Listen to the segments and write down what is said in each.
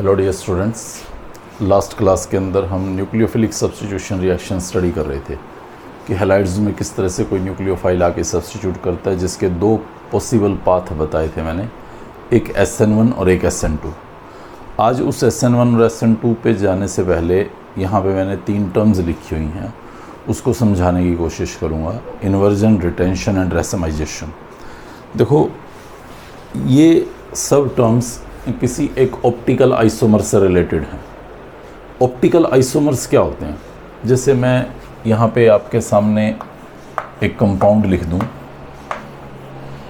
Hello dear students, last class के अंदर हम न्यूक्लियोफिलिक सब्स्टिट्यूशन रिएक्शन स्टडी कर रहे थे कि हैलाइड्स में किस तरह से कोई न्यूक्लियोफाइल आके सब्स्टिट्यूट करता है, जिसके दो पॉसिबल पाथ बताए थे मैंने, एक SN1 और एक SN2। आज उस SN1 और SN2 पे जाने से पहले यहाँ पे मैंने 3 टर्म्स लिखी हुई हैं, उसको समझाने की कोशिश करूँगा। Inversion, retention and racemisation. देखो, ये सब टर्म्स किसी एक ऑप्टिकल आइसोमर से रिलेटेड हैं। ऑप्टिकल आइसोमर्स क्या होते हैं? जैसे मैं यहाँ पे आपके सामने एक कंपाउंड लिख दूँ,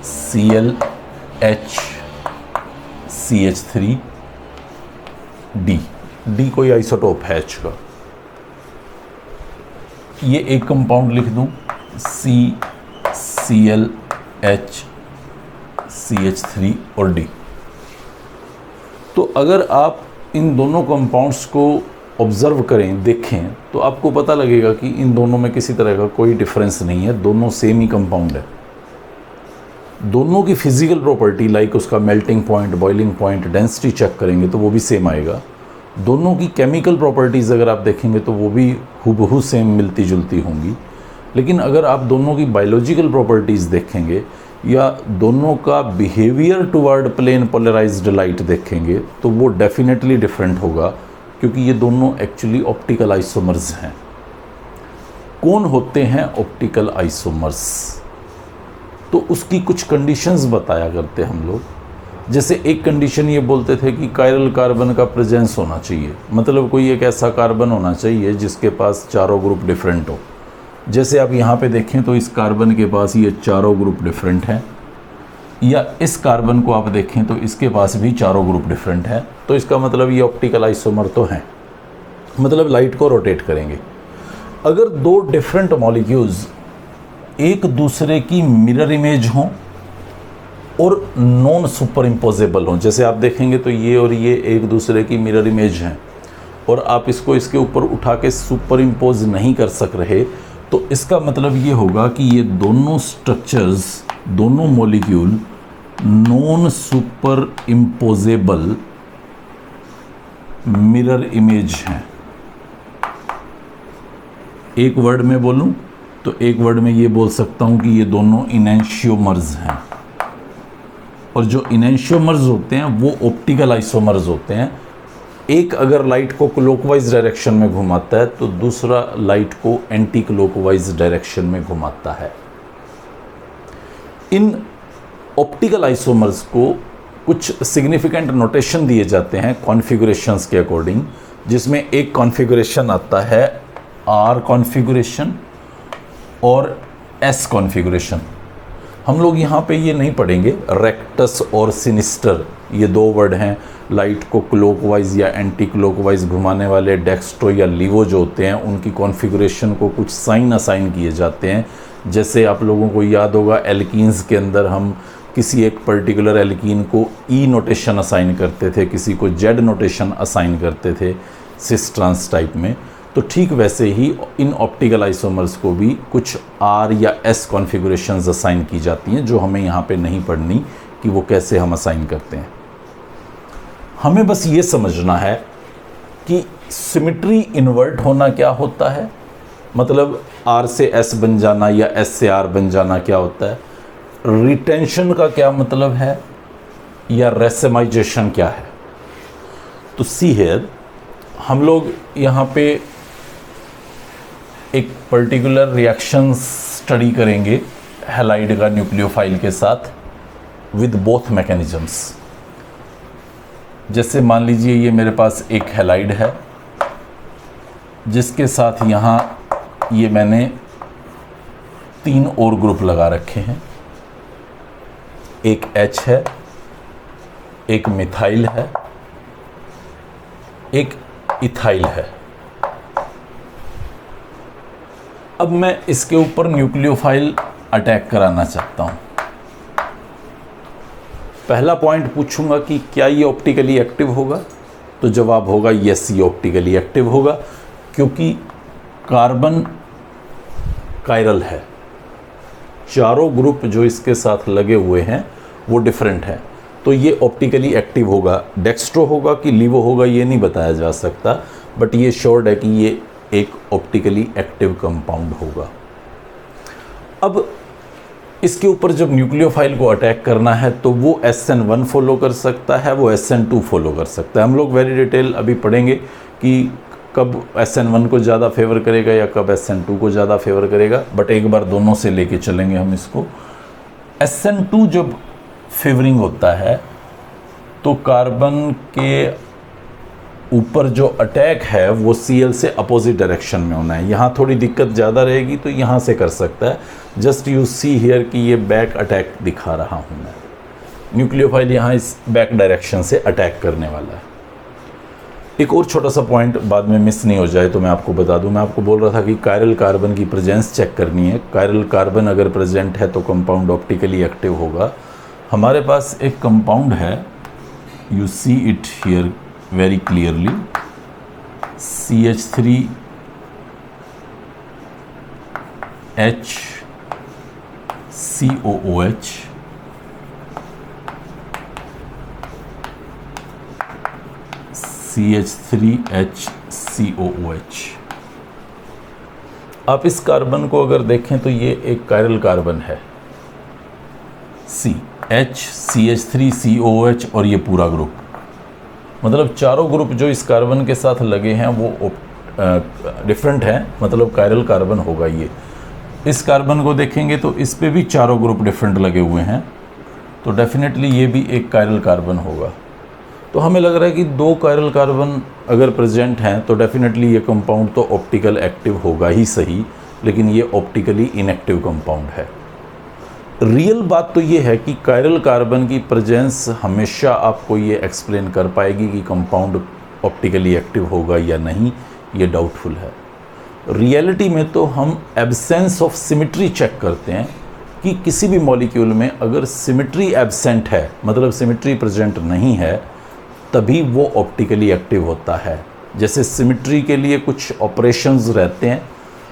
ClHCH3D। D कोई आइसोटोप है H का। ये एक कंपाउंड लिख दूँ, CClHCH3 और D। तो अगर आप इन दोनों कंपाउंड्स को ऑब्ज़र्व करें, देखें, तो आपको पता लगेगा कि इन दोनों में किसी तरह का कोई डिफरेंस नहीं है, दोनों सेम ही कंपाउंड है। दोनों की फिजिकल प्रॉपर्टी, लाइक उसका melting point, boiling point, density check करेंगे तो वो भी सेम आएगा। दोनों की केमिकल प्रॉपर्टीज़ अगर आप देखेंगे तो वो भी हूबहू सेम मिलती जुलती होंगी। लेकिन अगर आप दोनों की बायोलॉजिकल प्रॉपर्टीज़ देखेंगे या दोनों का behaviour toward plane polarised light देखेंगे तो वो डेफिनेटली डिफरेंट होगा, क्योंकि ये दोनों एक्चुअली ऑप्टिकल आइसोमर्स हैं। कौन होते हैं ऑप्टिकल आइसोमर्स? तो उसकी कुछ कंडीशंस बताया करते हम लोग। जैसे एक कंडीशन ये बोलते थे कि कायरल कार्बन का प्रेजेंस होना चाहिए, मतलब कोई एक ऐसा कार्बन होना चाहिए जिसके पास चारों ग्रुप डिफरेंट हो। जैसे आप यहाँ पे देखें तो इस कार्बन के पास ये चारों ग्रुप डिफरेंट हैं, या इस कार्बन को आप देखें तो इसके पास भी चारों ग्रुप डिफरेंट हैं। तो इसका मतलब ये ऑप्टिकल आइसोमर तो हैं, मतलब लाइट को रोटेट करेंगे। अगर दो डिफरेंट मॉलिक्यूल्स एक दूसरे की मिरर इमेज हों और नॉन सुपर इम्पोजेबल हों, जैसे आप देखेंगे तो ये और ये एक दूसरे की मिरर इमेज हैं और आप इसको इसके ऊपर उठा के सुपर इम्पोज नहीं कर सक रहे, तो इसका मतलब ये होगा कि ये दोनों स्ट्रक्चर्स, दोनों molecule non super imposable mirror image हैं। एक वर्ड में बोलूं तो एक वर्ड में ये बोल सकता हूं कि ये दोनों इनेंशियोमर्स हैं। और जो इनेंशियोमर्स होते हैं वो ऑप्टिकल आइसोमर्स होते हैं। एक अगर लाइट को क्लॉकवाइज डायरेक्शन में घुमाता है तो दूसरा लाइट को एंटी क्लॉकवाइज डायरेक्शन में घुमाता है। इन ऑप्टिकल आइसोमर्स को कुछ सिग्निफिकेंट नोटेशन दिए जाते हैं कॉन्फ़िगरेशंस के अकॉर्डिंग, जिसमें एक कॉन्फ़िगरेशन आता है R कॉन्फ़िगरेशन और S कॉन्फ़िगरेशन। हम लोग यहाँ पे ये नहीं पढ़ेंगे। रेक्टस और सिनिस्टर, ये दो वर्ड हैं। लाइट को क्लॉकवाइज या एंटी क्लॉकवाइज घुमाने वाले डेक्स्ट्रो या लीवो जो होते हैं, उनकी कॉन्फ़िगरेशन को कुछ साइन असाइन किए जाते हैं। जैसे आप लोगों को याद होगा, एल्कीन्स के अंदर हम किसी एक पर्टिकुलर एल्कीन को E नोटेशन असाइन करते थे, किसी को Z नोटेशन असाइन करते थे सिस ट्रांस टाइप में। तो ठीक वैसे ही इन ऑप्टिकल आइसोमर्स को भी कुछ R या S कॉन्फ़िगरेशंस असाइन की जाती हैं, जो हमें यहाँ पे नहीं पढ़नी कि वो कैसे हम असाइन करते हैं। हमें बस ये समझना है कि सिमेट्री इन्वर्ट होना क्या होता है, मतलब R से S बन जाना या S से R बन जाना क्या होता है, रिटेंशन का क्या मतलब है, या रेसमाइजेशन क्या है। तो सी हियर, हम लोग यहाँ पे एक पर्टिकुलर रिएक्शन स्टडी करेंगे हैलाइड का न्यूक्लियोफाइल के साथ विद बोथ मैकेनिज्म्स। जैसे मान लीजिए ये मेरे पास एक हैलाइड है जिसके साथ यहाँ ये मैंने 3 और ग्रुप लगा रखे हैं। एक H है, एक मिथाइल है, एक इथाइल है। अब मैं इसके ऊपर न्यूक्लियोफाइल अटैक कराना चाहता हूं। पहला पॉइंट पूछूंगा कि क्या ये ऑप्टिकली एक्टिव होगा, तो जवाब होगा यस, ये ऑप्टिकली एक्टिव होगा, क्योंकि कार्बन कायरल है। चारों ग्रुप जो इसके साथ लगे हुए हैं वो डिफरेंट है। तो ये ऑप्टिकली एक्टिव होगा। डेक्स्ट्रो होगा कि लीवो होगा ये नहीं बताया जा सकता, बट ये श्योर्ड है कि ये एक ऑप्टिकली एक्टिव कंपाउंड होगा। अब इसके ऊपर जब न्यूक्लियोफाइल को अटैक करना है तो वो SN1 फॉलो कर सकता है, वो SN2 फॉलो कर सकता है। हम लोग वेरी डिटेल अभी पढ़ेंगे कि कब SN1 को ज़्यादा फेवर करेगा या कब SN2 को ज़्यादा फेवर करेगा, बट एक बार दोनों से लेके चलेंगे हम इसको। SN2 जब फेवरिंग होता है तो कार्बन के ऊपर जो अटैक है वो Cl से अपोजिट डायरेक्शन में होना है। यहाँ थोड़ी दिक्कत ज़्यादा रहेगी तो यहाँ से कर सकता है। जस्ट यू सी हियर कि ये बैक अटैक दिखा रहा हूँ मैं। न्यूक्लियोफाइल यहाँ इस बैक डायरेक्शन से अटैक करने वाला है। एक और छोटा सा पॉइंट बाद में मिस नहीं हो जाए तो मैं आपको बता दूं। मैं आपको बोल रहा था कि कायरल कार्बन की प्रेजेंस चेक करनी है। कायरल कार्बन अगर प्रेजेंट है तो कंपाउंड ऑप्टिकली एक्टिव होगा। हमारे पास एक कंपाउंड है, you see it here very clearly, CH3H COOH, CH3H COOH। आप इस कार्बन को अगर देखें तो ये एक कायरल कार्बन है, CH CH3 COOH और ये पूरा ग्रुप, मतलब चारों ग्रुप जो इस कार्बन के साथ लगे हैं वो डिफरेंट हैं, मतलब कायरल कार्बन होगा ये। इस कार्बन को देखेंगे तो इस पे भी चारों ग्रुप डिफरेंट लगे हुए हैं, तो डेफिनेटली ये भी एक कायरल कार्बन होगा। तो हमें लग रहा है कि दो कायरल कार्बन अगर प्रेजेंट हैं तो डेफिनेटली ये कंपाउंड तो ऑप्टिकल एक्टिव होगा ही सही, लेकिन ये ऑप्टिकली इनएक्टिव कंपाउंड है। रियल बात तो ये है कि कायरल कार्बन की प्रेजेंस हमेशा आपको ये एक्सप्लेन कर पाएगी कि कंपाउंड ऑप्टिकली एक्टिव होगा या नहीं, ये डाउटफुल है। रियलिटी में तो हम एब्सेंस ऑफ सिमिट्री चेक करते हैं कि किसी भी मॉलिक्यूल में अगर सिमिट्री एब्सेंट है, मतलब सिमिट्री प्रेजेंट नहीं है, तभी वो ऑप्टिकली एक्टिव होता है। जैसे सिमिट्री के लिए कुछ ऑपरेशंस रहते हैं,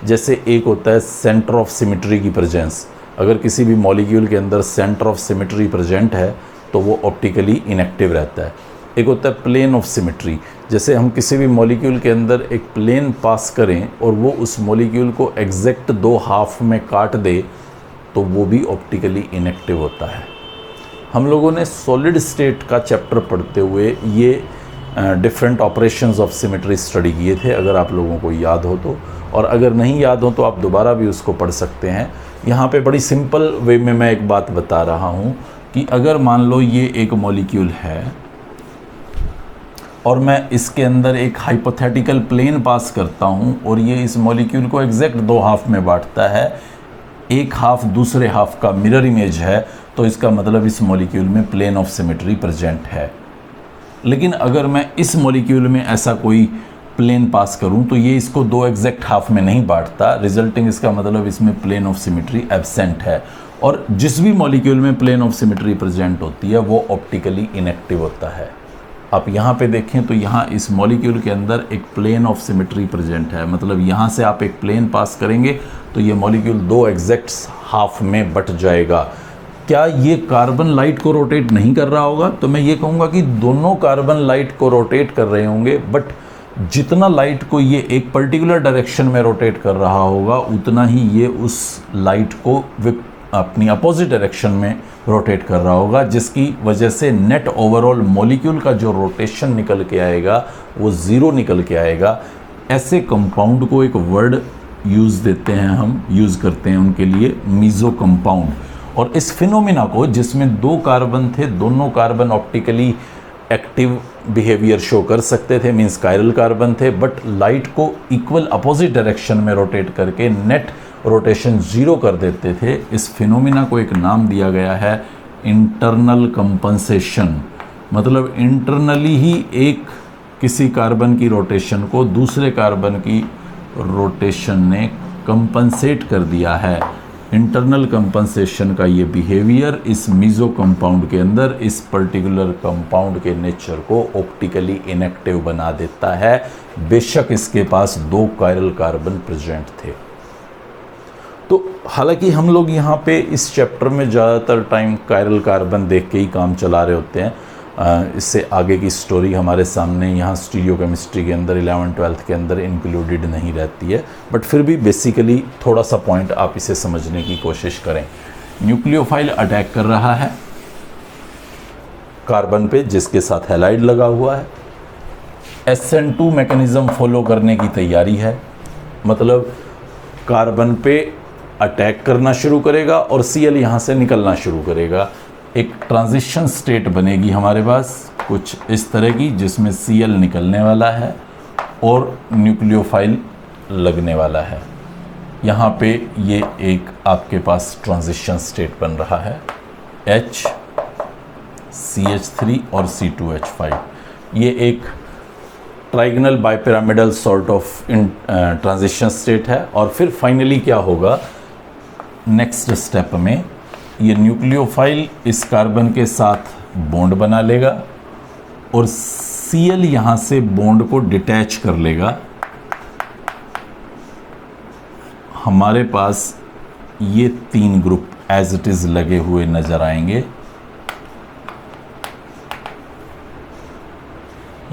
जैसे एक होता है सेंटर ऑफ सिमिट्री की प्रेजेंस। अगर किसी भी मॉलिक्यूल के अंदर सेंटर ऑफ सिमिट्री प्रेजेंट है तो वो ऑप्टिकली इनएक्टिव रहता है। एक होता है प्लेन ऑफ सिमिट्री, जैसे हम किसी भी मॉलिक्यूल के अंदर एक प्लेन पास करें और वो उस मॉलिक्यूल को एग्जैक्ट दो हाफ में काट दे तो वो भी ऑप्टिकली इनएक्टिव होता है। हम लोगों ने सॉलिड स्टेट का चैप्टर पढ़ते हुए ये different operations of symmetry study किए थे, अगर आप लोगों को याद हो तो, और अगर नहीं याद हो तो आप दोबारा भी उसको पढ़ सकते हैं। यहाँ पे बड़ी सिंपल वे में मैं एक बात बता रहा हूँ कि अगर मान लो ये एक मॉलिक्यूल है और मैं इसके अंदर एक हाइपोथेटिकल प्लेन पास करता हूँ और ये इस मॉलिक्यूल को एग्जैक्ट दो हाफ में बांटता है, एक हाफ दूसरे हाफ का मिरर इमेज है, तो इसका मतलब इस मॉलिक्यूल में प्लेन ऑफ सिमेट्री प्रेजेंट है। लेकिन अगर मैं इस मॉलिक्यूल में ऐसा कोई प्लेन पास करूं तो ये इसको दो एग्जैक्ट हाफ में नहीं बांटता, रिजल्टिंग इसका मतलब इसमें प्लेन ऑफ सिमेट्री एब्सेंट है। और जिस भी मॉलिक्यूल में प्लेन ऑफ सिमेट्री प्रेजेंट होती है वो ऑप्टिकली इनएक्टिव होता है। आप यहाँ पे देखें तो यहाँ इस मॉलिक्यूल के अंदर एक प्लेन ऑफ सिमेट्री प्रेजेंट है, मतलब यहाँ से आप एक प्लेन पास करेंगे तो ये मॉलिक्यूल दो एग्जैक्ट हाफ में बट जाएगा। क्या ये कार्बन लाइट को रोटेट नहीं कर रहा होगा? तो मैं ये कहूँगा कि दोनों कार्बन लाइट को रोटेट कर रहे होंगे, बट जितना लाइट को ये एक पर्टिकुलर डायरेक्शन में रोटेट कर रहा होगा उतना ही ये उस लाइट को अपनी अपोजिट डायरेक्शन में रोटेट कर रहा होगा, जिसकी वजह से नेट ओवरऑल मॉलिक्यूल का जो रोटेशन निकल के आएगा वो ज़ीरो निकल के आएगा। ऐसे कंपाउंड को एक वर्ड यूज़ देते हैं, हम यूज़ करते हैं उनके लिए, मीज़ो कंपाउंड। और इस फिनोमिना को, जिसमें दो कार्बन थे, दोनों carbon optically active behaviour show कर सकते थे, मींस कायरल कार्बन थे, बट लाइट को इक्वल अपोजिट डायरेक्शन में रोटेट करके नेट रोटेशन ज़ीरो कर देते थे। इस फिनोमिना को एक नाम दिया गया है इंटरनल कंपनसेशन। मतलब इंटरनली ही एक किसी कार्बन की रोटेशन को दूसरे कार्बन की रोटेशन ने कंपनसेट कर दिया है। इंटरनल कंपनसेशन का ये बिहेवियर इस मीज़ो कंपाउंड के अंदर इस पर्टिकुलर कंपाउंड के नेचर को ऑप्टिकली इनएक्टिव बना देता है, बेशक इसके पास दो कायरल कार्बन प्रेजेंट थे। तो हालांकि हम लोग यहाँ पे इस चैप्टर में ज़्यादातर टाइम कायरल कार्बन देख के ही काम चला रहे होते हैं। इससे आगे की स्टोरी हमारे सामने यहाँ स्टीरियोकेमिस्ट्री के अंदर 11th-12th के अंदर इंक्लूडेड नहीं रहती है, बट फिर भी बेसिकली थोड़ा सा पॉइंट आप इसे समझने की कोशिश करें। न्यूक्लियोफाइल अटैक कर रहा है कार्बन पे जिसके साथ हैलाइड लगा हुआ है, SN2 मैकेनिज्म फॉलो करने की तैयारी है, मतलब कार्बन पे अटैक करना शुरू करेगा और Cl यहाँ से निकलना शुरू करेगा। एक ट्रांजिशन स्टेट बनेगी हमारे पास कुछ इस तरह की, जिसमें Cl निकलने वाला है और न्यूक्लियोफाइल लगने वाला है। यहाँ पे ये एक आपके पास ट्रांजिशन स्टेट बन रहा है, H CH3 और C2H5। ये एक trigonal bipyramidal sort of transition state है। और फिर फाइनली क्या होगा, नेक्स्ट स्टेप में ये न्यूक्लियोफाइल इस कार्बन के साथ बॉन्ड बना लेगा और Cl यहाँ से बॉन्ड को डिटैच कर लेगा। हमारे पास ये 3 ग्रुप एज इट इज लगे हुए नजर आएंगे।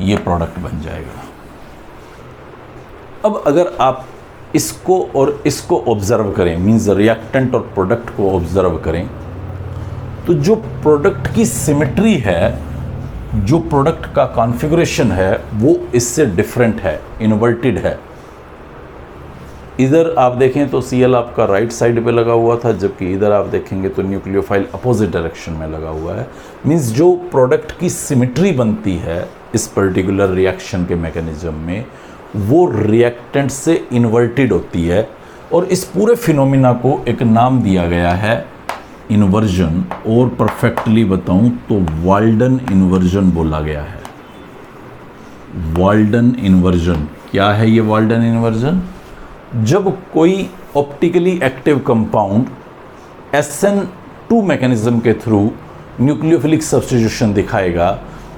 ये प्रोडक्ट बन जाएगा। अब अगर आप इसको और इसको ऑब्जर्व करें, मींस रिएक्टेंट और प्रोडक्ट को ऑब्जर्व करें, तो जो प्रोडक्ट की सिमेट्री है, जो प्रोडक्ट का कॉन्फ़िगरेशन है, वो इससे डिफरेंट है, इन्वर्टेड है। इधर आप देखें तो Cl आपका राइट साइड पे लगा हुआ था, जबकि इधर आप देखेंगे तो न्यूक्लियोफाइल अपोजिट डायरेक्शन में लगा हुआ है। मींस जो प्रोडक्ट की सिमेट्री बनती है इस पर्टिकुलर रिएक्शन के मैकेनिज्म में, वो रिएक्टेंट से इन्वर्टेड होती है। और इस पूरे फिनोमिना को एक नाम दिया गया है इन्वर्जन, और परफेक्टली बताऊं तो वाल्डन इन्वर्जन बोला गया है। वाल्डन इन्वर्जन क्या है? ये वाल्डन इन्वर्जन, जब कोई optically active compound SN2 mechanism के थ्रू न्यूक्लियोफिलिक सब्स्टिट्यूशन दिखाएगा,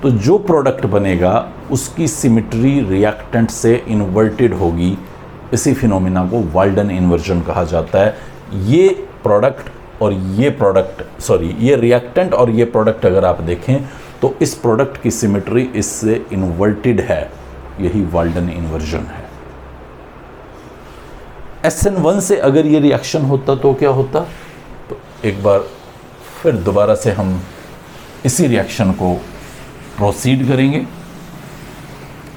तो जो प्रोडक्ट बनेगा उसकी सिमेट्री रिएक्टेंट से इन्वर्टेड होगी। इसी फिनोमिना को वाल्डन इन्वर्जन कहा जाता है। ये प्रोडक्ट और ये प्रोडक्ट, सॉरी, ये रिएक्टेंट और ये प्रोडक्ट अगर आप देखें तो इस प्रोडक्ट की सिमेट्री इससे इन्वर्टेड है। यही वाल्डन इन्वर्जन है। SN1 से अगर ये रिएक्शन होता तो क्या होता? तो एक बार फिर दोबारा से हम इसी रिएक्शन को प्रोसीड करेंगे।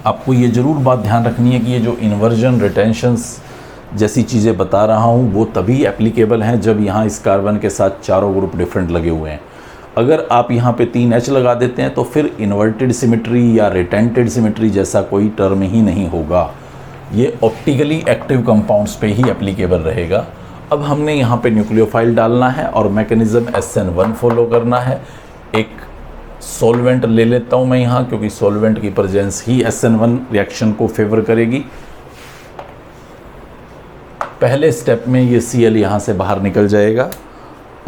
आपको ये ज़रूर बात ध्यान रखनी है कि ये जो इन्वर्जन, रिटेंशंस जैसी चीज़ें बता रहा हूँ वो तभी एप्लीकेबल हैं जब यहाँ इस कार्बन के साथ चारों ग्रुप डिफरेंट लगे हुए हैं। अगर आप यहाँ पे 3H लगा देते हैं तो फिर इन्वर्टेड सिमेट्री या रिटेंटेड सिमेट्री जैसा कोई टर्म ही नहीं होगा। ये ऑप्टिकली एक्टिव कंपाउंड्स पे ही एप्लीकेबल रहेगा। अब हमने यहाँ पे न्यूक्लियोफाइल डालना है और मैकेनिज्म SN1 फॉलो करना है। एक सॉल्वेंट ले लेता हूँ मैं यहाँ, क्योंकि सॉल्वेंट की प्रेजेंस ही SN1 रिएक्शन को फेवर करेगी। पहले स्टेप में ये Cl यहाँ से बाहर निकल जाएगा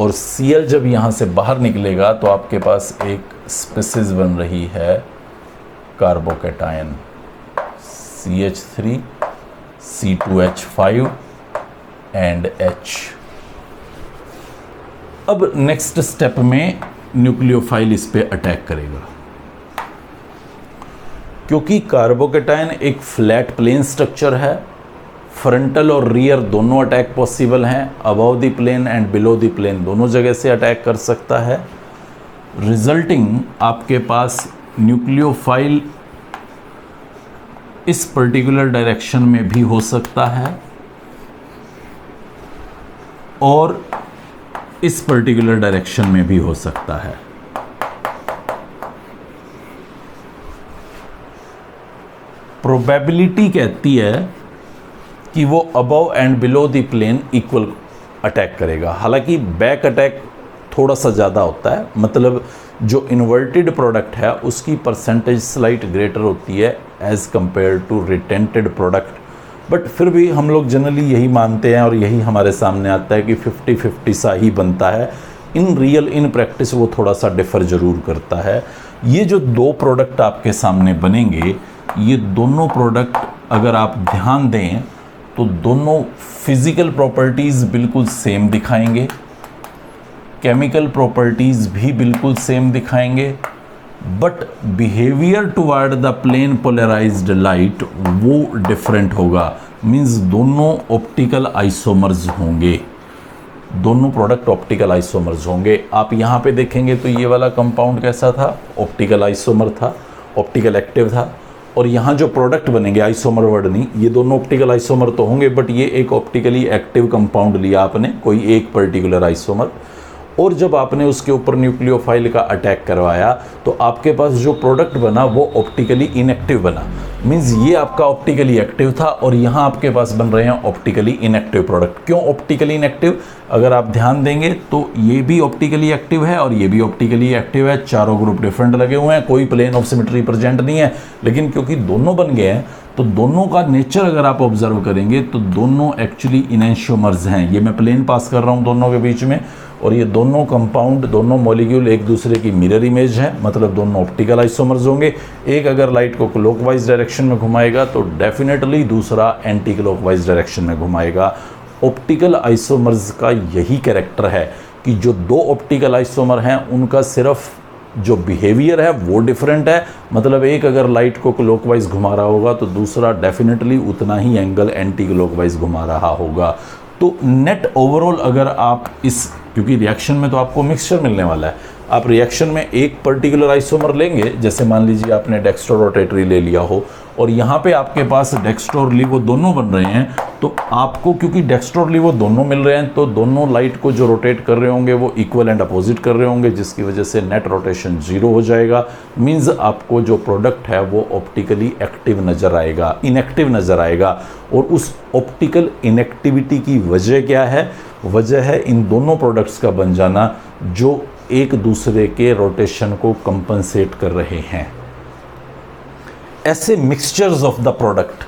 और Cl जब यहाँ से बाहर निकलेगा तो आपके पास एक स्पीसीज बन रही है carbocation CH3 C2H5 and H। अब नेक्स्ट स्टेप में न्यूक्लियोफाइल इस पे अटैक करेगा। क्योंकि कार्बोकैटायन एक फ्लैट प्लेन स्ट्रक्चर है, फ्रंटल और रियर दोनों अटैक पॉसिबल हैं। Above the plane and below the plane दोनों जगह से अटैक कर सकता है। रिजल्टिंग आपके पास न्यूक्लियोफाइल इस पर्टिकुलर डायरेक्शन में भी हो सकता है और इस पर्टिकुलर डायरेक्शन में भी हो सकता है। प्रोबेबिलिटी कहती है कि वो above and below the plane equal attack करेगा। हालांकि बैक अटैक थोड़ा सा ज़्यादा होता है, मतलब जो इन्वर्टेड प्रोडक्ट है उसकी परसेंटेज स्लाइट ग्रेटर होती है as compare to retained product. But फिर भी हम लोग जनरली यही मानते हैं और यही हमारे सामने आता है कि 50-50 सा ही बनता है। इन रियल, इन प्रैक्टिस वो थोड़ा सा डिफ़र ज़रूर करता है। ये जो 2 प्रोडक्ट आपके सामने बनेंगे, ये दोनों प्रोडक्ट अगर आप ध्यान दें तो दोनों फिजिकल प्रॉपर्टीज़ बिल्कुल सेम दिखाएंगे, केमिकल प्रॉपर्टीज़ भी बिल्कुल सेम दिखाएंगे, but behaviour toward the plane polarised light वो डिफरेंट होगा। मींस दोनों ऑप्टिकल आइसोमर्स होंगे, दोनों प्रोडक्ट ऑप्टिकल आइसोमर्स होंगे। आप यहाँ पे देखेंगे तो ये वाला कंपाउंड कैसा था, ऑप्टिकल आइसोमर था, ऑप्टिकल एक्टिव था। और यहाँ जो प्रोडक्ट बनेंगे, आइसोमर वर्ड नहीं, ये दोनों ऑप्टिकल आइसोमर तो होंगे, बट ये एक ऑप्टिकली एक्टिव कंपाउंड लिया आपने, कोई एक पर्टिकुलर आइसोमर, और जब आपने उसके ऊपर न्यूक्लियोफाइल का अटैक करवाया तो आपके पास जो प्रोडक्ट बना वो ऑप्टिकली इनएक्टिव बना। मींस ये आपका ऑप्टिकली एक्टिव था और यहाँ आपके पास बन रहे हैं ऑप्टिकली इनएक्टिव प्रोडक्ट। क्यों ऑप्टिकली इनएक्टिव? अगर आप ध्यान देंगे तो ये भी ऑप्टिकली एक्टिव है और ये भी ऑप्टिकली एक्टिव है, चारों ग्रुप डिफरेंट लगे हुए हैं, कोई प्लेन ऑफ सिमेट्री प्रेजेंट नहीं है, लेकिन क्योंकि दोनों बन गए हैं तो दोनों का नेचर अगर आप ऑब्जर्व करेंगे तो दोनों एक्चुअली इनेंशियोमर्स हैं। ये मैं प्लेन पास कर रहा हूँ दोनों के बीच में, और ये दोनों कंपाउंड, दोनों मॉलिक्यूल एक दूसरे की मिरर इमेज है, मतलब दोनों ऑप्टिकल आइसोमर्स होंगे। एक अगर लाइट को क्लॉकवाइज डायरेक्शन में घुमाएगा तो डेफिनेटली दूसरा एंटी क्लॉकवाइज डायरेक्शन में घुमाएगा। ऑप्टिकल आइसोमर्स का यही कैरेक्टर है कि जो दो ऑप्टिकल आइसोमर हैं उनका सिर्फ जो बिहेवियर है वो डिफरेंट है, मतलब एक अगर लाइट को क्लॉकवाइज घुमा रहा होगा तो दूसरा डेफिनेटली उतना ही एंगल एंटी क्लॉकवाइज घुमा रहा होगा। तो नेट ओवरऑल अगर आप इस, क्योंकि रिएक्शन में तो आपको मिक्सचर मिलने वाला है, आप रिएक्शन में एक पर्टिकुलर आइसोमर लेंगे, जैसे मान लीजिए आपने डेक्स्ट्रो रोटेटरी ले लिया हो और यहाँ पे आपके पास डेक्स्ट्रो और लीवो दोनों बन रहे हैं, तो आपको क्योंकि डेक्स्ट्रो और लीवो दोनों मिल रहे हैं तो दोनों लाइट को जो रोटेट कर रहे होंगे वो इक्वल एंड अपोजिट कर रहे होंगे, जिसकी वजह से नेट रोटेशन 0 हो जाएगा। मीन्स आपको जो प्रोडक्ट है वो ऑप्टिकली एक्टिव नज़र आएगा, इनएक्टिव नज़र आएगा। और उस ऑप्टिकल इनएक्टिविटी की वजह क्या है? वजह है इन दोनों प्रोडक्ट्स का बन जाना जो एक दूसरे के रोटेशन को कंपनसेट कर रहे हैं। ऐसे मिक्सचर्स ऑफ द प्रोडक्ट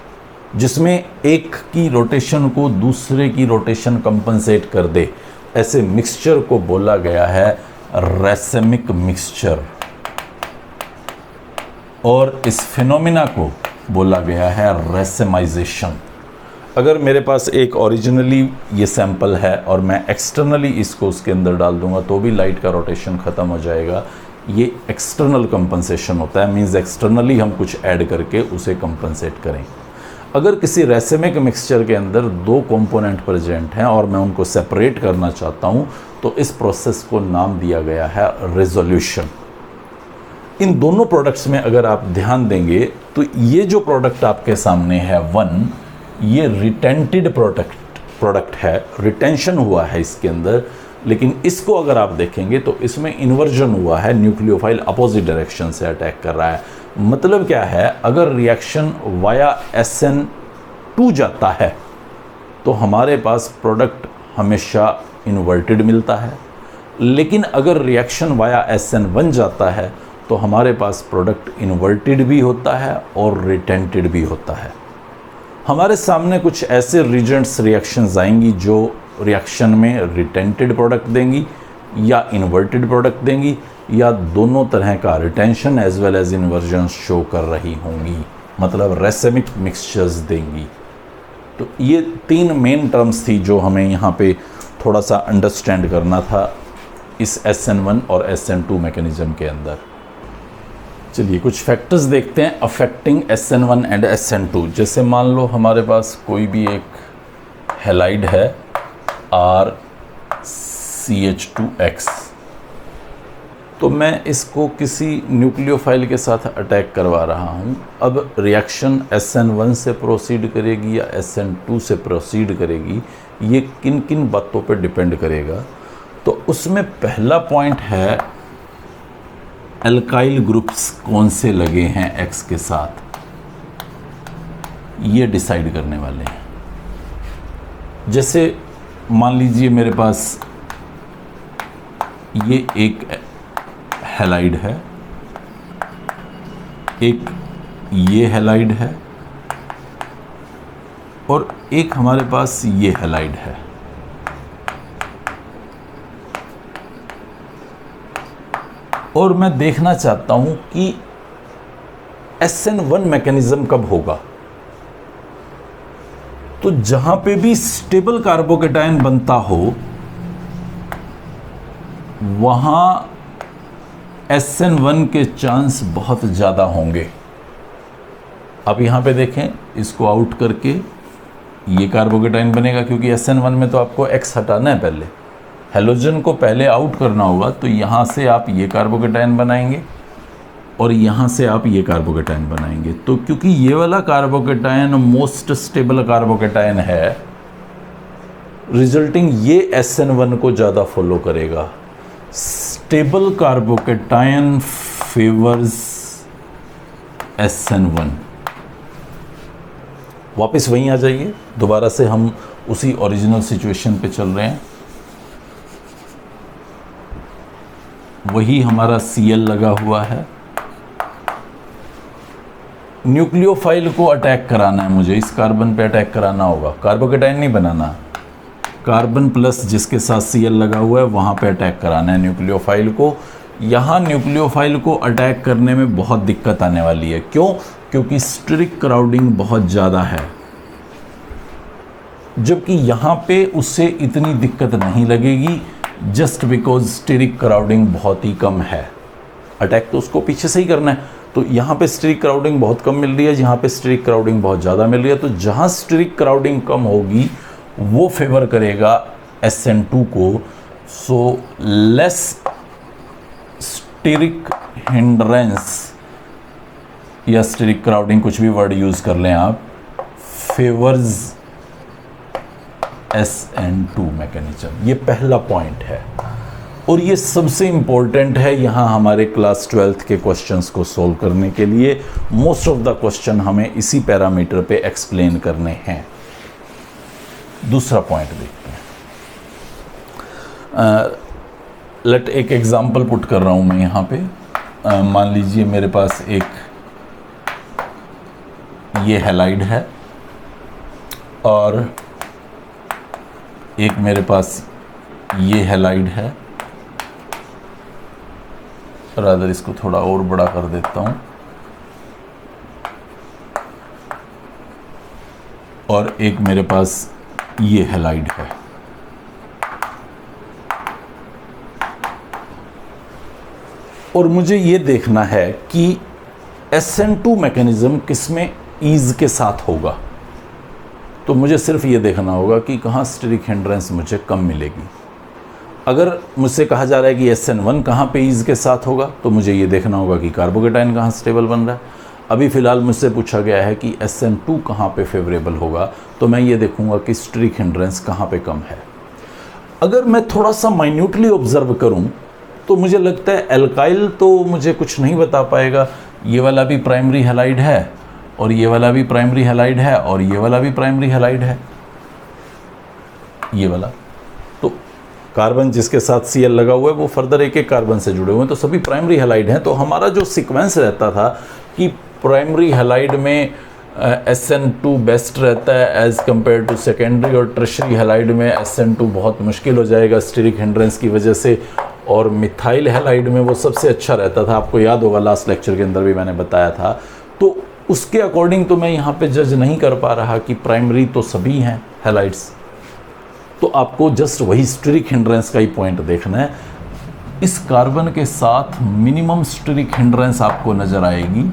जिसमें एक की रोटेशन को दूसरे की रोटेशन कंपनसेट कर दे, ऐसे मिक्सचर को बोला गया है रेसेमिक मिक्सचर, और इस फिनोमिना को बोला गया है रेसेमाइजेशन। अगर मेरे पास एक ओरिजिनली ये सैंपल है और मैं एक्सटर्नली इसको उसके अंदर डाल दूंगा तो भी लाइट का रोटेशन ख़त्म हो जाएगा। ये एक्सटर्नल कंपनसेशन होता है, मींस एक्सटर्नली हम कुछ ऐड करके उसे कंपनसेट करें। अगर किसी रेसेमिक मिक्सचर के अंदर दो कंपोनेंट प्रेजेंट हैं और मैं उनको सेपरेट करना चाहता हूँ तो इस प्रोसेस को नाम दिया गया है रेजोल्यूशन। इन दोनों प्रोडक्ट्स में अगर आप ध्यान देंगे तो ये जो प्रोडक्ट आपके सामने है 1, ये रिटेंटेड प्रोडक्ट है, रिटेंशन हुआ है इसके अंदर, लेकिन इसको अगर आप देखेंगे तो इसमें इन्वर्जन हुआ है, न्यूक्लियोफाइल अपोजिट डायरेक्शन से अटैक कर रहा है। मतलब क्या है, अगर रिएक्शन वाया SN2 जाता है तो हमारे पास प्रोडक्ट हमेशा इन्वर्टेड मिलता है, लेकिन अगर रिएक्शन वाया SN1 जाता है तो हमारे पास प्रोडक्ट इन्वर्टेड भी होता है और रिटेंटेड भी होता है। हमारे सामने कुछ ऐसे रीजेंट्स रिएक्शंस आएंगी जो रिएक्शन में रिटेंटेड प्रोडक्ट देंगी या इन्वर्टेड प्रोडक्ट देंगी, या दोनों तरह का retention as well as inversion show कर रही होंगी, मतलब रेसेमिक मिक्सचर्स देंगी। तो ये 3 मेन टर्म्स थी जो हमें यहाँ पे थोड़ा सा अंडरस्टैंड करना था इस SN1 और SN2 मैकेनिज्म के अंदर। चलिए कुछ फैक्टर्स देखते हैं अफेक्टिंग SN1 एंड SN2। जैसे मान लो हमारे पास कोई भी एक हैलाइड है RCH2X, तो मैं इसको किसी न्यूक्लियोफाइल के साथ अटैक करवा रहा हूँ। अब रिएक्शन SN1 से प्रोसीड करेगी या SN2 से प्रोसीड करेगी, ये किन किन बातों पे डिपेंड करेगा। तो उसमें पहला पॉइंट है एल्काइल ग्रुप्स कौन से लगे हैं X के साथ, ये डिसाइड करने वाले हैं। जैसे मान लीजिए मेरे पास ये एक हैलाइड है, एक ये हैलाइड है और एक हमारे पास ये हैलाइड है। और मैं देखना चाहता हूं कि SN1 मैकेनिज्म कब होगा। तो जहां पे भी स्टेबल कार्बोकेटायन बनता हो वहां SN1 के चांस बहुत ज़्यादा होंगे। आप यहाँ पे देखें, इसको आउट करके ये कार्बोकेटायन बनेगा, क्योंकि SN1 में तो आपको X हटाना है, पहले हेलोजन को पहले आउट करना होगा। तो यहाँ से आप ये कार्बोकेटायन बनाएंगे और यहाँ से आप ये कार्बोकेटायन बनाएंगे। तो क्योंकि ये वाला कार्बोकेटायन मोस्ट स्टेबल कार्बोकेटायन है, रिजल्टिंग ये SN1 को ज़्यादा फॉलो करेगा। Stable carbocation favours SN1। वापस वहीं आ जाइए, दोबारा से हम उसी ओरिजिनल सिचुएशन पे चल रहे हैं। वही हमारा Cl लगा हुआ है, न्यूक्लियोफाइल को अटैक कराना है मुझे, इस कार्बन पे अटैक कराना होगा, कार्बोकेटायन नहीं बनाना। कार्बन प्लस जिसके साथ Cl लगा हुआ है वहाँ पे अटैक कराना है न्यूक्लियोफाइल को। यहाँ न्यूक्लियोफाइल को अटैक करने में बहुत दिक्कत आने वाली है। क्यों? क्योंकि स्टेरिक क्राउडिंग बहुत ज़्यादा है, जबकि यहाँ पे उससे इतनी दिक्कत नहीं लगेगी, जस्ट बिकॉज स्टेरिक क्राउडिंग बहुत ही कम है। अटैक तो उसको पीछे से ही करना है। तो यहाँ पे स्टेरिक क्राउडिंग बहुत कम मिल रही है, यहाँ पे स्टेरिक क्राउडिंग बहुत ज़्यादा मिल रही है। तो जहाँ स्टेरिक क्राउडिंग कम होगी वो फेवर करेगा SN2 को। सो लेस स्टेरिक हिंड्रेंस या स्टेरिक क्राउडिंग, कुछ भी वर्ड यूज़ कर लें आप, फेवर्स SN2 मैकेनिज्म। ये पहला पॉइंट है और ये सबसे इम्पोर्टेंट है यहाँ हमारे क्लास 12th के क्वेश्चंस को सोल्व करने के लिए। मोस्ट ऑफ द क्वेश्चन हमें इसी पैरामीटर पे एक्सप्लेन करने हैं। दूसरा पॉइंट देखते हैं। एक एग्जांपल पुट कर रहा हूँ मैं यहाँ पे। मान लीजिए मेरे पास एक ये हैलाइड है और एक मेरे पास ये हैलाइड है। रादर इसको थोड़ा और बड़ा कर देता हूँ, और एक मेरे पास ये हैलाइड है। और मुझे ये देखना है कि SN2 मैकेनिज्म किसमें ईज के साथ होगा। तो मुझे सिर्फ ये देखना होगा कि कहाँ स्टेरिक हिंड्रेंस मुझे कम मिलेगी। अगर मुझसे कहा जा रहा है कि SN1 कहाँ पे ईज के साथ होगा, तो मुझे ये देखना होगा कि कार्बोकेटायन कहाँ स्टेबल बन रहा है। अभी फ़िलहाल मुझसे पूछा गया है कि SN2 कहाँ पे फेवरेबल होगा, तो मैं ये देखूंगा कि स्टेरिक हिंड्रेंस कहाँ पे कम है। अगर मैं थोड़ा सा माइन्यूटली ऑब्जर्व करूँ तो मुझे लगता है एल्काइल तो मुझे कुछ नहीं बता पाएगा। ये वाला भी प्राइमरी हैलाइड है और ये वाला भी प्राइमरी हैलाइड है और ये वाला भी प्राइमरी हैलाइड है, ये वाला। तो कार्बन जिसके साथ Cl लगा हुआ है वो फर्दर एक एक कार्बन से जुड़े हुए हैं, तो सभी प्राइमरी हैलाइड हैं। तो हमारा जो सीक्वेंस रहता था कि प्राइमरी हैलाइड में SN2 बेस्ट रहता है एज़ कम्पेयर टू सेकेंडरी, और टर्शरी हैलाइड में SN2 बहुत मुश्किल हो जाएगा स्टेरिक हिंड्रेंस की वजह से, और मिथाइल हैलाइड में वो सबसे अच्छा रहता था। आपको याद होगा लास्ट लेक्चर के अंदर भी मैंने बताया था। तो उसके अकॉर्डिंग तो मैं यहाँ पे जज नहीं कर पा रहा कि प्राइमरी तो सभी हैं हैलाइड्स। तो आपको जस्ट वही स्टेरिक हिंड्रेंस का ही पॉइंट देखना है। इस कार्बन के साथ मिनिमम स्टेरिक हिंड्रेंस आपको नज़र आएगी,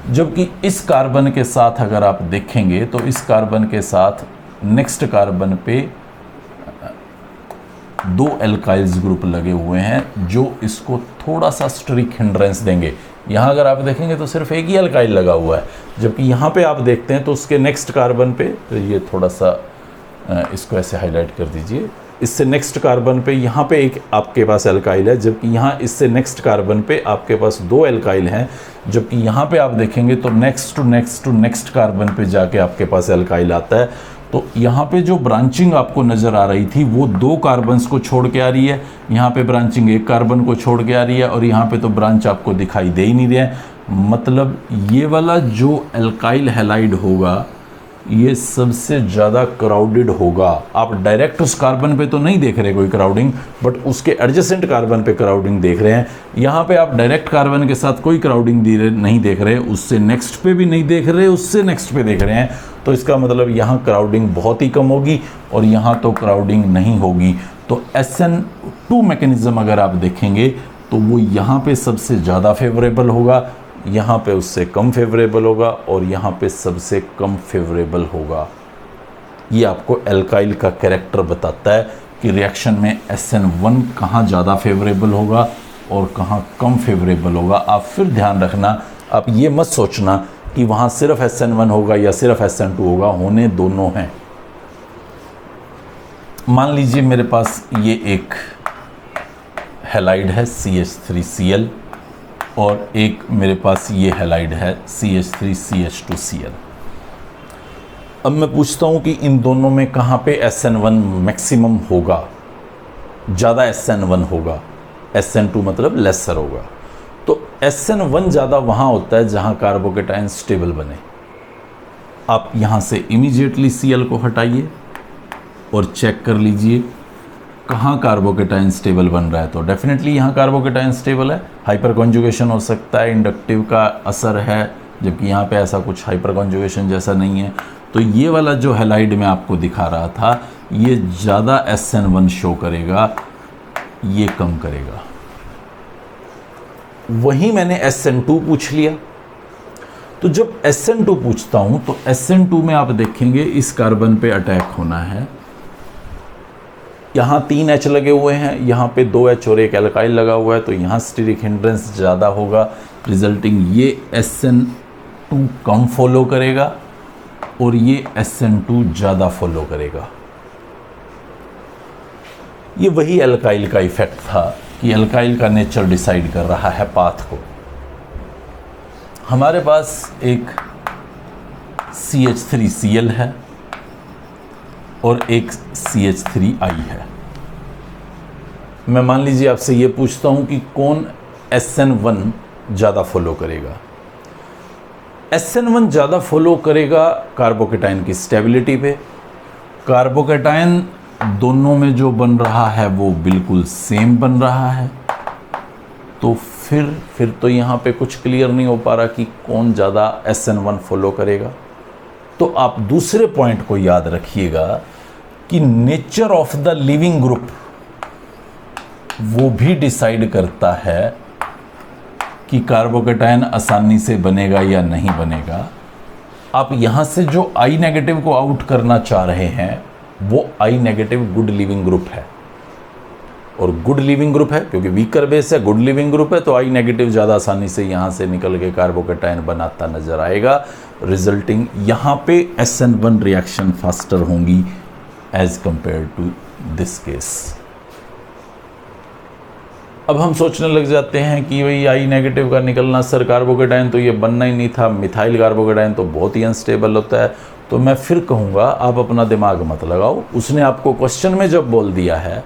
जबकि इस कार्बन के साथ अगर आप देखेंगे तो इस कार्बन के साथ नेक्स्ट कार्बन पे 2 एल्काइल्स ग्रुप लगे हुए हैं जो इसको थोड़ा सा स्टेरिक हिंड्रेंस देंगे। यहाँ अगर आप देखेंगे तो सिर्फ एक ही एल्काइल लगा हुआ है, जबकि यहाँ पे आप देखते हैं तो उसके नेक्स्ट कार्बन पे, तो ये थोड़ा सा इसको ऐसे हाईलाइट कर दीजिए, इससे नेक्स्ट कार्बन पे यहाँ पे एक आपके पास एल्काइल है, जबकि यहाँ इससे नेक्स्ट कार्बन पे आपके पास 2 एल्काइल हैं, जबकि यहाँ पे आप देखेंगे तो नेक्स्ट टू नेक्स्ट कार्बन पे जाके आपके पास एल्काइल आता है। तो यहाँ पे जो ब्रांचिंग आपको नज़र आ रही थी वो 2 कार्बन्स को छोड़ के आ रही है, यहाँ पे ब्रांचिंग 1 कार्बन को छोड़ के आ रही है, और यहाँ पे तो ब्रांच आपको दिखाई दे ही नहीं रहा है। मतलब ये वाला जो एल्काइल हैलाइड होगा ये सबसे ज़्यादा क्राउडेड होगा। आप डायरेक्ट उस कार्बन पे तो नहीं देख रहे कोई क्राउडिंग, बट उसके एडजेसेंट कार्बन पे क्राउडिंग देख रहे हैं। यहाँ पे आप डायरेक्ट कार्बन के साथ कोई क्राउडिंग नहीं देख रहे, उससे नेक्स्ट पे भी नहीं देख रहे, उससे नेक्स्ट पे देख रहे हैं। तो इसका मतलब यहाँ क्राउडिंग बहुत ही कम होगी और यहाँ तो क्राउडिंग नहीं होगी। तो SN2 मैकेनिज़्म अगर आप देखेंगे तो वो यहाँ पे सबसे ज़्यादा फेवरेबल होगा, यहाँ पे उससे कम फेवरेबल होगा और यहाँ पे सबसे कम फेवरेबल होगा। ये आपको एल्काइल का कैरेक्टर बताता है कि रिएक्शन में SN1 कहाँ ज़्यादा फेवरेबल होगा और कहाँ कम फेवरेबल होगा। आप फिर ध्यान रखना, आप ये मत सोचना कि वहाँ सिर्फ SN1 होगा या सिर्फ SN2 होगा, होने दोनों हैं। मान लीजिए मेरे पास ये एक हैलाइड है CH3Cl और एक मेरे पास ये हैलाइड है CH3CH2Cl। अब मैं पूछता हूँ कि इन दोनों में कहाँ पे SN1 मैक्सिमम होगा, ज़्यादा SN1 होगा, SN2 मतलब लेसर होगा। तो SN1 ज़्यादा वहाँ होता है जहाँ कार्बोकेटाइन स्टेबल बने। आप यहाँ से इमीडिएटली Cl को हटाइए और चेक कर लीजिए कहाँ कार्बोकेटाइन स्टेबल बन रहा है। तो डेफिनेटली यहाँ कार्बोकेटाइन स्टेबल है। हाइपर कॉन्जुगेशन हो सकता है, इंडक्टिव का असर है, जबकि यहाँ पे ऐसा कुछ हाइपर कॉन्जुगेशन जैसा नहीं है। तो ये वाला जो हैलाइड में आपको दिखा रहा था, ये ज़्यादा SN1 शो करेगा, ये कम करेगा। वहीं मैंने SN2 पूछ लिया। तो जब SN2 पूछता हूँ तो SN2 में आप देखेंगे इस कार्बन पे अटैक होना है। यहाँ 3 H लगे हुए हैं, यहाँ पे 2 H और एक एल्काइल लगा हुआ है, तो यहाँ स्टीरिक हिंड्रेंस ज़्यादा होगा, रिजल्टिंग ये SN2 कम फॉलो करेगा और ये SN2 ज़्यादा फॉलो करेगा। ये वही एल्काइल का इफेक्ट था कि एल्काइल का नेचर डिसाइड कर रहा है पाथ को। हमारे पास एक CH3Cl है और एक CH3I है। मैं मान लीजिए आपसे ये पूछता हूँ कि कौन SN1 ज़्यादा फॉलो करेगा। SN1 ज़्यादा फॉलो करेगा कार्बोकेटाइन की स्टेबिलिटी पे। कार्बोकेटाइन दोनों में जो बन रहा है वो बिल्कुल सेम बन रहा है। तो फिर तो यहाँ पे कुछ क्लियर नहीं हो पा रहा कि कौन ज़्यादा SN1 फॉलो करेगा। तो आप दूसरे पॉइंट को याद रखिएगा कि nature of the leaving group वो भी डिसाइड करता है कि कार्बोकेटाइन आसानी से बनेगा या नहीं बनेगा। आप यहाँ से जो I नेगेटिव को आउट करना चाह रहे हैं वो I negative good leaving group है, और गुड लिविंग ग्रुप है क्योंकि वीकर बेस है, गुड लिविंग ग्रुप है, तो I नेगेटिव ज़्यादा आसानी से यहाँ से निकल के कार्बोकेटाइन बनाता नजर आएगा। रिजल्टिंग यहाँ पे SN1 रिएक्शन फास्टर होंगी as compare to this case. अब हम सोचने लग जाते हैं कि भाई I नेगेटिव का निकलना, सर कार्बोकेटाइन तो ये बनना ही नहीं था, मिथाइल कार्बोकेटाइन तो बहुत ही अनस्टेबल होता है। तो मैं फिर कहूँगा आप अपना दिमाग मत लगाओ। उसने आपको क्वेश्चन में जब बोल दिया है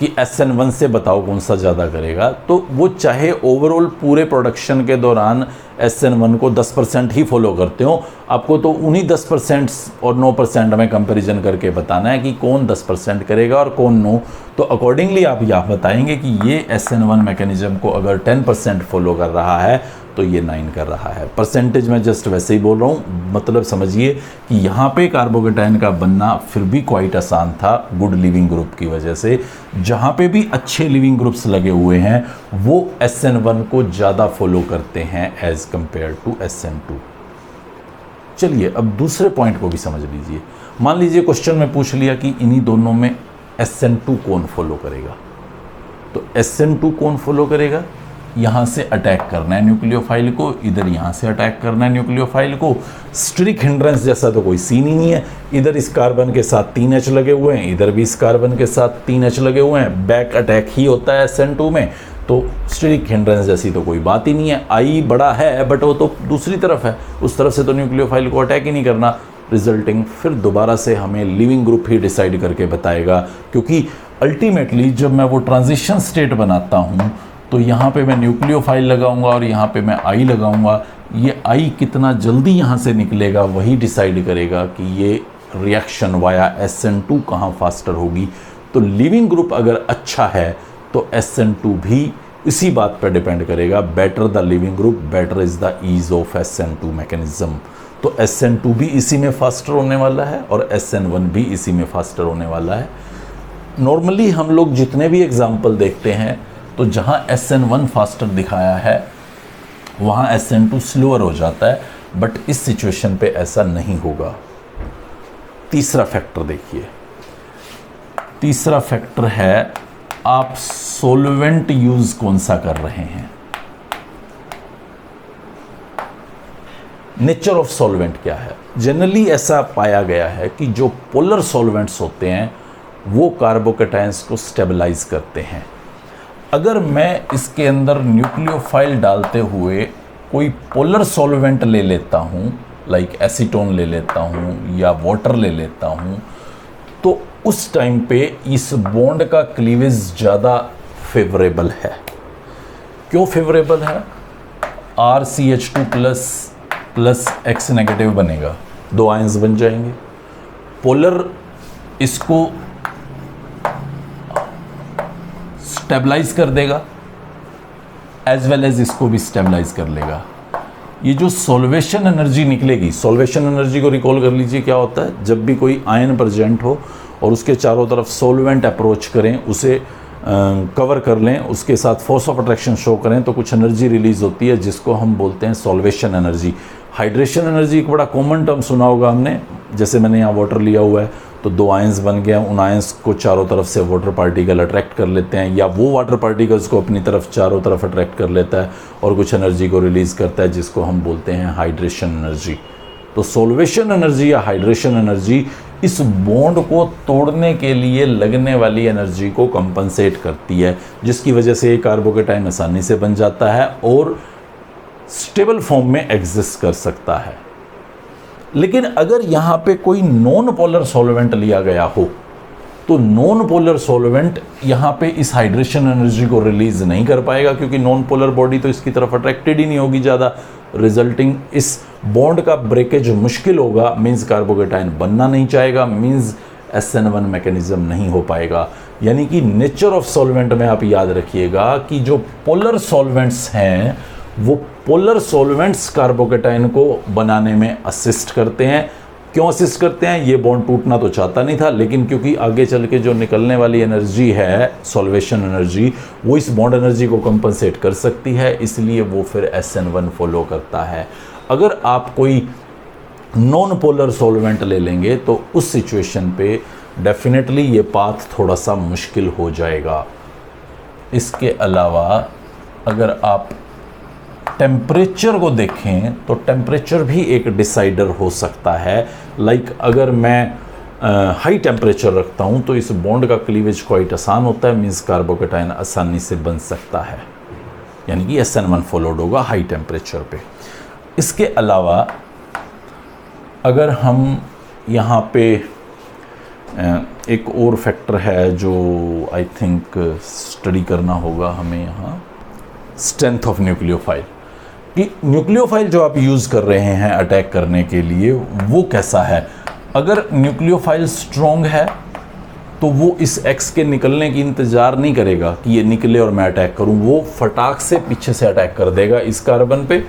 कि SN1 से बताओ कौन सा ज़्यादा करेगा, तो वो चाहे ओवरऑल पूरे प्रोडक्शन के दौरान SN1 को 10% ही फॉलो करते हो, आपको तो उन्हीं 10% और 9% में कंपैरिजन करके बताना है कि कौन 10% करेगा और कौन 9। तो अकॉर्डिंगली आप यह बताएंगे कि ये SN1 मैकेनिज्म को अगर 10% फॉलो कर रहा है तो ये 9 कर रहा है। परसेंटेज में जस्ट वैसे ही बोल रहा हूँ, मतलब समझिए कि यहाँ पे कार्बोकेटाइन का बनना फिर भी क्वाइट आसान था गुड लिविंग ग्रुप की वजह से। जहाँ पे भी अच्छे लिविंग ग्रुप्स लगे हुए हैं वो SN1 को ज़्यादा फॉलो करते हैं एज कंपेयर टू SN2। चलिए अब दूसरे पॉइंट को भी समझ लीजिए। मान लीजिए क्वेश्चन में पूछ लिया कि इन्हीं दोनों में SN2 कौन फॉलो करेगा। तो SN2 कौन फॉलो करेगा, यहाँ से अटैक करना है न्यूक्लियोफाइल को, इधर यहाँ से अटैक करना है न्यूक्लियोफाइल को। स्टीरिक हिंड्रेंस जैसा तो कोई सीन ही नहीं है। इधर इस कार्बन के साथ 3 H लगे हुए हैं, इधर भी इस कार्बन के साथ 3 H लगे हुए हैं, बैक अटैक ही होता है SN2 में। तो स्टीरिक हिंड्रेंस जैसी तो कोई बात ही नहीं है। I बड़ा है बट वो तो दूसरी तरफ है, उस तरफ से तो न्यूक्लियोफाइल को अटैक ही नहीं करना। रिजल्टिंग फिर दोबारा से हमें लिविंग ग्रुप ही डिसाइड करके बताएगा, क्योंकि अल्टीमेटली जब मैं वो ट्रांजिशन स्टेट बनाता हूँ तो यहाँ पे मैं न्यूक्लियोफाइल लगाऊंगा और यहाँ पे मैं I लगाऊंगा। ये आई कितना जल्दी यहाँ से निकलेगा वही डिसाइड करेगा कि ये रिएक्शन वाया SN2 कहाँ फास्टर होगी। तो लिविंग ग्रुप अगर अच्छा है तो SN2 भी इसी बात पर डिपेंड करेगा। Better the leaving group better is the ease of SN2 mechanism. तो SN2 भी इसी में फास्टर होने वाला है और SN1 भी इसी में फास्टर होने वाला है। नॉर्मली हम लोग जितने भी एग्जाम्पल देखते हैं तो जहाँ SN1 फास्टर दिखाया है वहाँ SN2 स्लोअर हो जाता है, बट इस सिचुएशन पे ऐसा नहीं होगा। तीसरा फैक्टर देखिए, तीसरा फैक्टर है आप सॉल्वेंट यूज कौन सा कर रहे हैं। नेचर ऑफ सॉल्वेंट क्या है। जनरली ऐसा पाया गया है कि जो पोलर सॉल्वेंट्स होते हैं वो कार्बोकेटायंस को स्टेबलाइज करते हैं। अगर मैं इसके अंदर न्यूक्लियोफाइल डालते हुए कोई पोलर सॉल्वेंट ले लेता हूँ, लाइक एसीटोन ले लेता हूँ या वाटर ले लेता हूँ, तो उस टाइम पे इस बॉन्ड का क्लीवेज ज़्यादा फेवरेबल है। क्यों फेवरेबल है? RCH2 प्लस X नेगेटिव बनेगा, 2 आयंस बन जाएंगे। पोलर इसको स्टेबलाइज कर देगा एज वेल एज इसको भी स्टेबलाइज कर लेगा। ये जो सॉल्वेशन एनर्जी निकलेगी, सॉल्वेशन एनर्जी को रिकॉल कर लीजिए क्या होता है। जब भी कोई आयन प्रेजेंट हो और उसके चारों तरफ सॉल्वेंट अप्रोच करें, उसे कवर कर लें, उसके साथ फोर्स ऑफ अट्रैक्शन शो करें, तो कुछ एनर्जी रिलीज होती है जिसको हम बोलते हैं सॉल्वेशन एनर्जी। हाइड्रेशन एनर्जी एक बड़ा कॉमन टर्म सुना होगा हमने। जैसे मैंने यहाँ वाटर लिया हुआ है तो 2 आयंस बन गया, उन आयंस को चारों तरफ से वाटर पार्टिकल अट्रैक्ट कर लेते हैं, या वो वाटर पार्टिकल्स को अपनी तरफ चारों तरफ अट्रैक्ट कर लेता है और कुछ एनर्जी को रिलीज करता है जिसको हम बोलते हैं हाइड्रेशन एनर्जी। तो सॉल्वेशन एनर्जी या हाइड्रेशन एनर्जी इस बॉन्ड को तोड़ने के लिए लगने वाली एनर्जी को कंपनसेट करती है, जिसकी वजह से ये कार्बोकेटाइन आसानी से बन जाता है और स्टेबल फॉर्म में एग्जिस्ट कर सकता है। लेकिन अगर यहाँ पे कोई नॉन पोलर सॉल्वेंट लिया गया हो तो नॉन पोलर सॉल्वेंट यहाँ पे इस हाइड्रेशन एनर्जी को रिलीज नहीं कर पाएगा, क्योंकि नॉन पोलर बॉडी तो इसकी तरफ अट्रैक्टेड ही नहीं होगी ज़्यादा, रिजल्टिंग इस बॉन्ड का ब्रेकेज मुश्किल होगा, मीन्स कार्बोकेटाइन बनना नहीं चाहेगा, मीन्स SN1 मैकेनिज्म नहीं हो पाएगा। यानी कि नेचर ऑफ सॉल्वेंट में आप याद रखिएगा कि जो पोलर सॉल्वेंट्स हैं वो पोलर सॉल्वेंट्स कार्बोकेटाइन को बनाने में असिस्ट करते हैं। क्यों असिस्ट करते हैं? ये बॉन्ड टूटना तो चाहता नहीं था, लेकिन क्योंकि आगे चल के जो निकलने वाली एनर्जी है सॉल्वेशन एनर्जी, वो इस बॉन्ड एनर्जी को कंपनसेट कर सकती है, इसलिए वो फिर SN1 फॉलो करता है। अगर आप कोई नॉन पोलर सॉल्वेंट ले लेंगे तो उस सिचुएशन पे डेफिनेटली ये पाथ थोड़ा सा मुश्किल हो जाएगा। इसके अलावा अगर आप टेम्परेचर को देखें तो टेम्परेचर भी एक डिसाइडर हो सकता है। लाइक अगर मैं हाई टेम्परेचर रखता हूं तो इस बॉन्ड का क्लीवेज क्वाइट आसान होता है, मीन्स कार्बोकेटाइन आसानी से बन सकता है, यानी कि SN1 फॉलोड होगा हाई टेम्परेचर पे। इसके अलावा अगर हम यहाँ पे एक और फैक्टर है जो आई थिंक स्टडी करना होगा हमें यहाँ, स्ट्रेंथ ऑफ न्यूक्लियोफाइल। कि न्यूक्लियोफाइल जो आप यूज़ कर रहे हैं अटैक करने के लिए वो कैसा है। अगर न्यूक्लियोफाइल स्ट्रॉन्ग है तो वो इस X के निकलने की इंतज़ार नहीं करेगा कि ये निकले और मैं अटैक करूं, वो फटाक से पीछे से अटैक कर देगा इस कार्बन पे।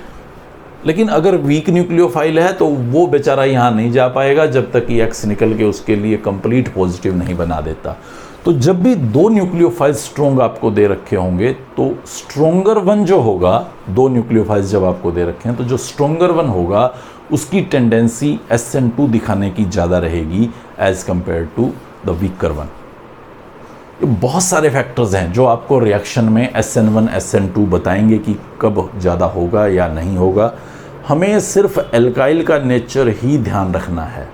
लेकिन अगर वीक न्यूक्लियोफाइल है तो वो बेचारा यहाँ नहीं जा पाएगा जब तक कि X निकल के उसके लिए कंप्लीट पॉजिटिव नहीं बना देता। तो जब भी 2 न्यूक्लियोफाइल स्ट्रॉन्ग आपको दे रखे होंगे तो स्ट्रॉन्गर वन जो होगा, 2 न्यूक्लियोफाइल्स जब आपको दे रखे हैं तो जो स्ट्रॉन्गर वन होगा उसकी टेंडेंसी SN2 दिखाने की ज़्यादा रहेगी as compare to the weaker one. ये बहुत सारे फैक्टर्स हैं जो आपको रिएक्शन में SN1 SN2 बताएंगे कि कब ज़्यादा होगा या नहीं होगा। हमें सिर्फ एल्काइल का नेचर ही ध्यान रखना है,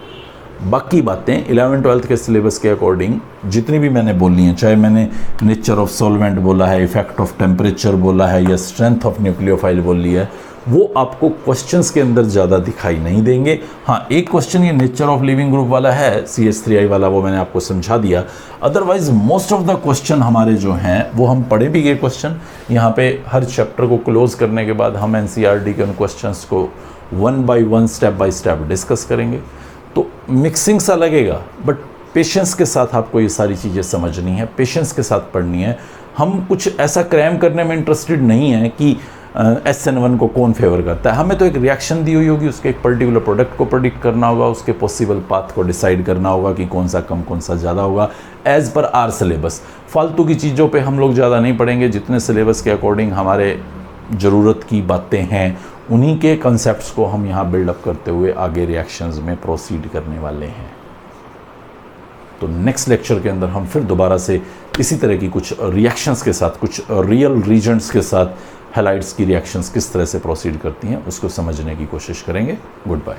बाकी बातें 11th-12th के सिलेबस के अकॉर्डिंग जितनी भी मैंने बोली हैं, चाहे मैंने नेचर ऑफ सॉल्वेंट बोला है, इफेक्ट ऑफ टेम्परेचर बोला है या स्ट्रेंथ ऑफ न्यूक्लियोफाइल बोली है, वो आपको क्वेश्चंस के अंदर ज़्यादा दिखाई नहीं देंगे। हाँ, एक क्वेश्चन ये नेचर ऑफ लिविंग ग्रुप वाला है, CH3I वाला, वो मैंने आपको समझा दिया। Otherwise most of the question हमारे जो हैं वो हम पढ़े भी गए क्वेश्चन। यहाँ पे हर चैप्टर को क्लोज करने के बाद हम NCERT के उन क्वेश्चंस को 1 by 1 step by step discuss करेंगे। तो मिक्सिंग सा लगेगा, बट पेशेंस के साथ आपको ये सारी चीज़ें समझनी है, पेशेंस के साथ पढ़नी है। हम कुछ ऐसा क्रैम करने में इंटरेस्टेड नहीं है कि SN1 को कौन फेवर करता है। हमें तो एक रिएक्शन दी हुई होगी, उसके एक पर्टिकुलर प्रोडक्ट को प्रेडिक्ट करना होगा, उसके पॉसिबल पाथ को डिसाइड करना होगा कि कौन सा कम कौन सा ज़्यादा होगा एज़ पर आर सिलेबस। फालतू की चीज़ों पे हम लोग ज़्यादा नहीं पढ़ेंगे, जितने सिलेबस के अकॉर्डिंग हमारे ज़रूरत की बातें हैं उन्हीं के कंसेप्ट्स को हम यहाँ बिल्डअप करते हुए आगे रिएक्शंस में प्रोसीड करने वाले हैं। तो नेक्स्ट लेक्चर के अंदर हम फिर दोबारा से इसी तरह की कुछ रिएक्शंस के साथ, कुछ रियल रीजेंट्स के साथ हैलाइड्स की रिएक्शंस किस तरह से प्रोसीड करती हैं उसको समझने की कोशिश करेंगे। Good bye.